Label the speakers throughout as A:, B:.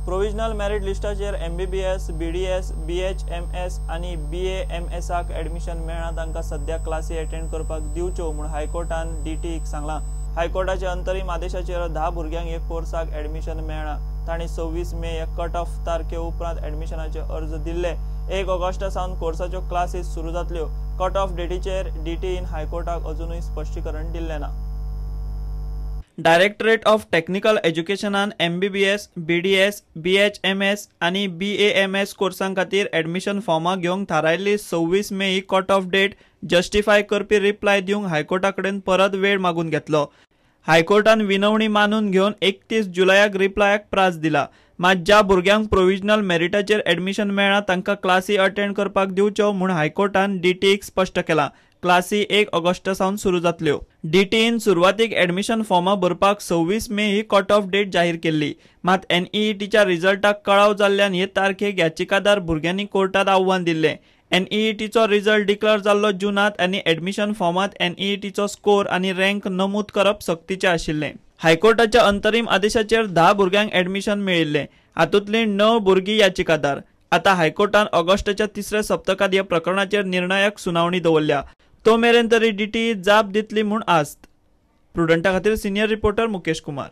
A: Provisional merit लिस्टाचेर MBBS, BDS, BHMS आणि BAMSक admission मेळना तांकां सध्या क्लासी अटेंड करपाक दिवच्यो म्हूण हायकोर्टान DTEक सांगलां। हायकोर्टाच्या अंतरीम आदेशाचेर 10 भुरग्यांक एक कोर्साक ऍडमिशन मेळना। तांणी 26 मे एक कट ऑफ तारखे उपरांत ऍडमिशनाचे अर्ज दिल्ले। 1 ऑगस्ट सावन कोर्साच्यो क्लासीस सुरू जातल्यो। कट ऑफ डेटीचेर DTEन हायकोर्टाक अजूनय स्पश्टीकरण दिल्लें ना। डायरेक्टरेट ऑफ टेक्निकल एज्युकेशनान MBBS, BDS, BHMS आणि BAMS कोर्सां खातीर ऍडमिशन फॉर्मां घेवंक थारायल्ली 26 मे ही कट ऑफ डेट जस्टिफाय करपी रिप्लाय दिवंक हायकोर्टा कडेन परत वेळ मागून घेतलो। हायकोर्टान विनवणी मानून घेवन 31 जुलयाक रिप्लायाक प्रास दिला। मात ज्या भुरग्यांक प्रोविजनल मेरिटाचेर ऍडमिशन मेळना तांकां क्लासी अटेंड करपाक दिवच्यो म्हूण हायकोर्टान DTEक स्पश्ट केलां। क्लासी 1 ऑगस्ट सावन सुरू जातल्यो। DTEन सुरवातीक ऍडमिशन फॉर्मां भरपाक 26 मे ही कट ऑफ डेट जाहीर केल्ली। मात NEETच्या रिझल्टाक कळाव जाल्ल्यान हे तारखेक याचिकादार भुरग्यांनी कोर्टात आव्हान दिल्लें। NEETचो रिझल्ट डिक्लेअर जाल्लो जूनात आनी ऍडमिशन फॉर्मात NEETचो स्कोर आनी रँक नमूद करप सक्तीचें आशिल्लें। हायकोर्टाच्या अंतरीम आदेशाचेर 10 भुरग्यांक ऍडमिशन मेळिल्लें, हातूंतलीं 9 भुरगीं याचिकादार। आता हायकोर्टान ऑगस्टच्या 3ऱ्या सप्तकात ह्या प्रकरणाचेर निर्णायक सुनावणी दवरल्या। तो मेरेन तरी DTE जाप दितली म्हूण आस्त। प्रुडंटा खातीर सिनियर रिपोर्टर मुकेश कुमार।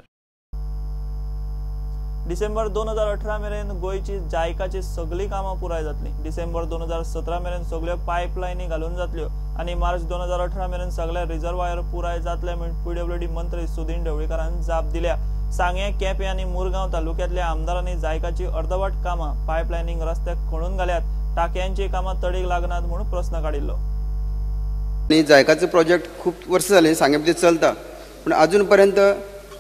A: डिसेंबर 2018 मेरेन गोयची जायकाची सगळी कामां पुराय जातली। डिसेंबर 2017 मेरेन सगळ्यो पायपलायनी घालून जातल्यो आनी मार्च 2018 मेरेन सगळे रिजर्वायर पुराय जातले म्हूण PWD मंत्री सुदीन ढवळीकारान जाप दिल्या। सांगे, केपें आनी मुरगांव तालुक्यांतल्या आमदारांनी जायकाची अर्दवट कामां पायपलायनींग रस्त्याक खणून घाल्यात। टाकयांची कामां तडीक लागनात म्हूण प्रस्न काडिल्लो।
B: जायकाचो प्रोजेक्ट खूब वर्सां जालीं सांगे भितर चलता, पूण अजून पर्यंत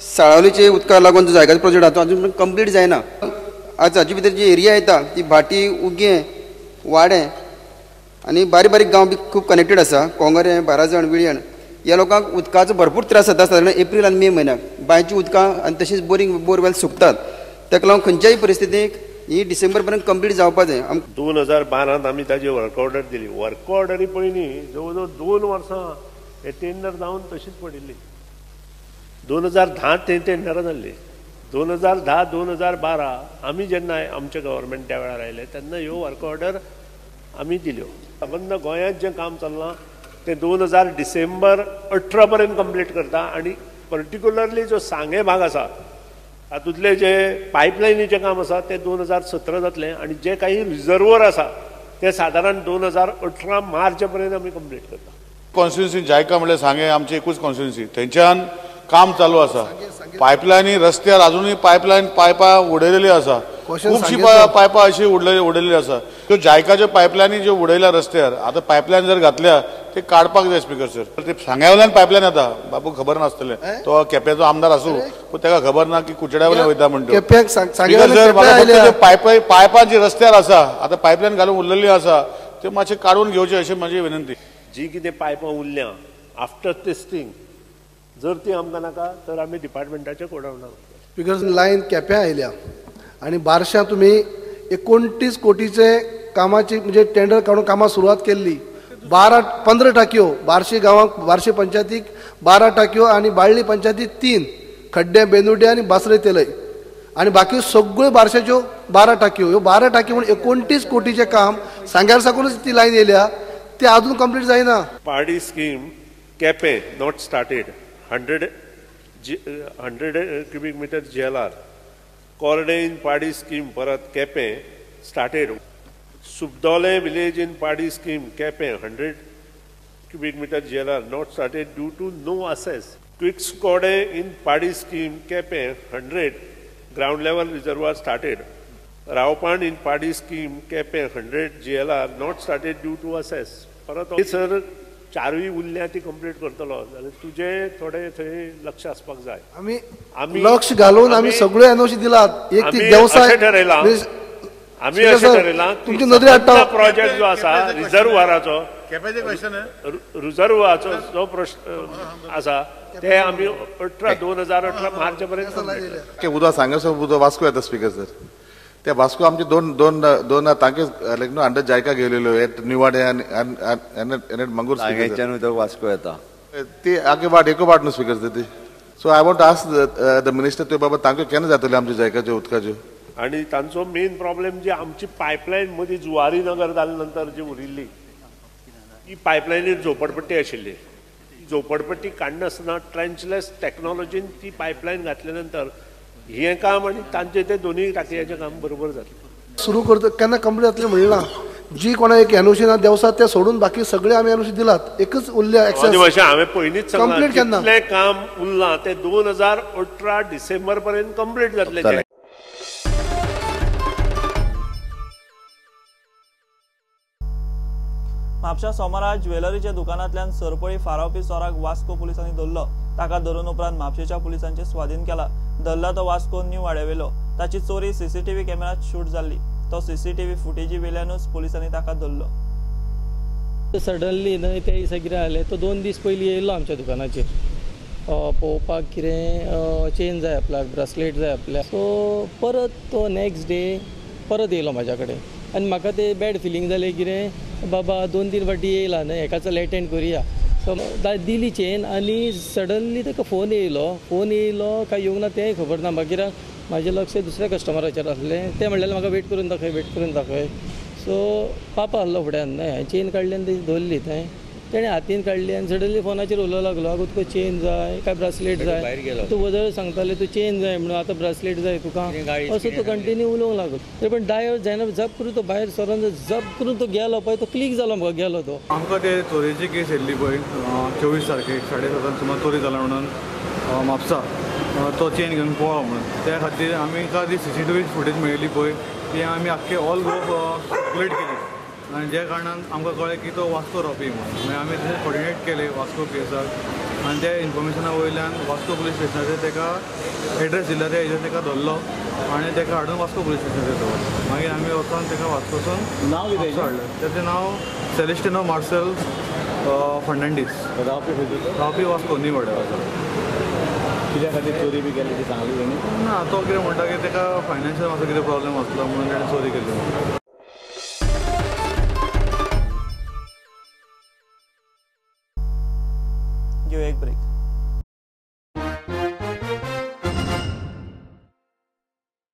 B: साळावलीचे उदकाक लागून जो जायकाचो प्रोजेक्ट आसा तो अजून पर्यंत कंप्लीट जायना। आज हाचे भितर जी एरिया येता ती भाटी, उगे, वाडे आनी बारीक बारीक गांव बी खूब कनेक्टेड आसा। कोंगरे, बाराजण, विळयण ह्या लोकांक उदकाचो भरपूर त्रास जाता सादारण एप्रील आनी मे म्हयन्याक। बांयची उदकां आनी तशीच बोरवेल सुकतात। ताका लागून खंयच्याय परिस्थितीक ही डिसेंबर पर्यंत कंप्लीट जावपाक जाय।
C: 2012 आमी ताजी वर्क ऑर्डर दिली। वर्क ऑर्डरी पयलीं जवळ जवळ 2 वर्सां हे टेंडर जावन तशीच पडिल्ली। 2010 ते टेंडर जाल्ली। 2010-2012 आमी जेन्ना आमचे गव्हर्मेंट त्या वेळार आयले तेन्ना ह्यो वर्क ऑर्डर आमी दिल्यो। सबंद गोंयांत जें काम चल्लां तें 2000 डिसेंबर 18 पर्यंत कंप्लीट करता आनी पर्टिक्युलरली जो सांगे भाग आसा हातूंतले जे पायपलायनीचें काम आसा तें 2017 जातलें आनी जे काही रिजर्वर आसा ते सादारण 2018 मार्च पर्यंत आमी कंप्लीट करता।
D: कॉन्स्टिट्युन्सी जायका म्हणल्यार सांगे आमची एकूच कॉन्स्टिट्युन्सी, थंयच्यान काम चालू आसा। पायपलायनी रस्त्यार अजूनय पायपां उडयलेली आसा, खुबशी पायपां अशी उडयलेली आसा। त्यो जायकाच्यो पायपलायनी ज्यो उडयल्या रस्त्यार, आतां पायपलायन जर घातल्या ते काडपाक जाय स्पीकर सर। ते सांग्यावयल्यान पायपलायन येता, बाबू खबर नासतलें, तो केप्याचो आमदार आसूं पूण ताका खबर ना की कुचड्या वयल्यान वयता म्हणटा। पायपां जी रस्त्यार आसा आतां पायपलायन घालून उरलेली आसा त्यो मातशें काडून घेवचे अशी म्हजी विनंती।
C: जी कितें पायपां उरल्या आफ्टर टेस्टिंग जर ती आमकां नाका तर आमी डिपार्टमेंटाच्या कोडावणार।
E: स्पीकर लायन केप्यां आयल्या आनी बारश्यां तुमी 29 कोटीचे कामाची म्हणजे टेंडर काडून कामां सुरवात केल्ली। 15 टाकयो बार्शी गांवांक, बार्शी पंचायतीक 12 टाकयो आनी बाळ्ळी पंचायतीक 3 खड्डे, बेनुड्डे आनी बासरे तेलय आनी बाकी सगळ्यो बारशाच्यो 12 टाकयो। ह्यो 12 टाकयो म्हणून 29 कोटीचें काम सांग्यार साकूनच ती लायन येयल्या, ते अजून कंप्लीट जायना।
C: पाडी स्कीम केपें not started 100 cubic meter GLR. Corday in Padi scheme Parat Kepe started. Subdole village in Padi scheme Kepe 100 cubic meter GLR not started due to no access. Quicks Corday in Padi scheme Kepe 100 ground level reservoir started. Raupand in Padi scheme Kepe 100 GLR not started due to access. Parat sir चारूय उरल्या ती complete करतलो जाल्यार तुजे थोडे थंय लक्ष आसपाक जाय। आमी
E: लक्ष घालून आमी सगळे एनओसी दिलात। एक ती व्यवसाय
C: आमी अशें ठरयलां तुमची नदरे हाडटा प्रोजेक्ट जो आसा रिजर्वाराचो केपेचे क्वेश्चन रिजर्वाराचो जो प्रश्न आसा ते आमी 2018 मार्च पर्यंत
D: उदक सांगसो उदक वास्को येता स्पीकर सर। त्या वास्को आमचे दोन तांके लायक न्हू अंडर जायका गेलेलो निवाडे आनी मंगूर
F: उदक वास्को येता
D: ती आगे वाट एको वाट न्हू स्पीकर ती। So I want ask the minister ते बाबा तांकां केन्ना जातले आमच्या जायकाच्यो उदकाच्यो
C: आणि तांचो मेन प्रॉब्लेम जी आमची पायपलायन मदीं जुवारी नगर जाले नंतर जी उरिल्ली ही पायपलायनीर झोपडपट्टी आशिल्ली. झोपडपट्टी काडनासतना ट्रेंचलेस टेक्नॉलॉजीन ती पायपलायन घातल्या नंतर हें काम आनी तांचे ते दोनूय टाकयांचें काम बरोबर जातलें.
E: सुरू करता केन्ना कंप्लीट जातलें म्हणना. जी कोणा एक एनओसी ना देवसात ते सोडून बाकी सगळे आमी एनओसी दिलात. एकच उरल्या
C: एक्सेस हांवें पयलींच
E: कंप्लीट केन्ना
C: कितलें काम उरलां ते 2018 डिसेंबर पर्यंत कंप्लीट जातलें.
A: म्हापशा सोमारा ज्वेलरीच्या दुकानांतल्यान सरपळी फारावपी चोराक वास्को पुलिसांनी धरलो. ताका धरून उपरांत म्हापशेच्या पुलिसांचे स्वाधीन केला. धरला तो वास्को न्यू वाड्यावेलो. ताची चोरी सीसीटीव्ही कॅमेरात शूट जाल्ली. तो सीसीटीव्ही फुटेजी वेल्यानूच पुलिसांनी ताका धरलो.
F: सडनली न्हय ते दिसा कितें जालें तो 2 दीस पयलीं येयलो आमच्या दुकानाचेर पळोवपाक कितें चेन जाय आपल्याक ब्रेसलेट जाय आपल्याक. सो परत तो नेक्स्ट डे परत येयलो म्हाज्या कडेन आनी म्हाका ते बॅड फिलींग जालें कितें बाबा 2-3 फावटी येयला न्हय हेका चल एटेंड करुया. सो दिली चेन आनी सडनली ताका फोन येयलो काय येवंक ना तेंय खबर ना म्हाका. कित्याक म्हाजें लक्ष दुसऱ्या कस्टमराचेर आसलें. ते म्हणलें म्हाका वेट करून दाखय. सो पापा आसलो फुड्यान न्हय हांवें चेन काडली आनी ती दवरली थंय. तेणें हातीन काडली आनी सडनली फोनाचेर उलोवंक लागलो आगो तुका चेन जाय काय ब्रेसलेट जाय. तूं वजळ सांगताले तूं चेन जाय म्हणून आतां ब्रेसलेट जाय तुका असो तो कंटिन्यू उलोवंक लागलो. तरी पण डायव्हर्ट जायना जप करून तो भायर सरोन जप करून तो गेलो पळय तो क्लिक जालो म्हाका गेलो तो.
G: आमकां ते चोरेची केस येयल्ली पळय 24 तारखेक 7:30 सुमार चोरी जाला म्हणून म्हापसा तो चेन घेवन पळोवप म्हणून. त्या खातीर आमकां ती सीसीटीव्ही फुटेज मेळिल्ली पळय ती आमी आख्खे ऑल ग्रुप सर्क्युलेट केली आनी ज्या कारणान आमकां कळ्ळें की तो वास्को रावपी म्हणून. मागीर आमी तें कोऑर्डिनेट केले वास्को केसाक आनी त्या इन्फॉर्मेशना वयल्यान वास्को पुलीस स्टेशनाचेर ताका एड्रेस दिला त्या हेजेर ताका धरलो आनी ताका हाडून वास्को पुलीस स्टेशनाचेर दवरलो. मागीर आमी वचोन ताका वास्कोसून नांव कितें हाडलें ताचें नांव सेलेस्टिनो मार्सेल फर्नांडीस रावपी वास्को न्यू वाड्यार.
H: कित्या खातीर चोरी बी केली ती सांगली तेणी
G: ना तो कितें म्हणटा की ताका फायनान्शियल मातसो कितें प्रॉब्लेम आसलो म्हणून ताणें चोरी केली.
A: एक ब्रेक.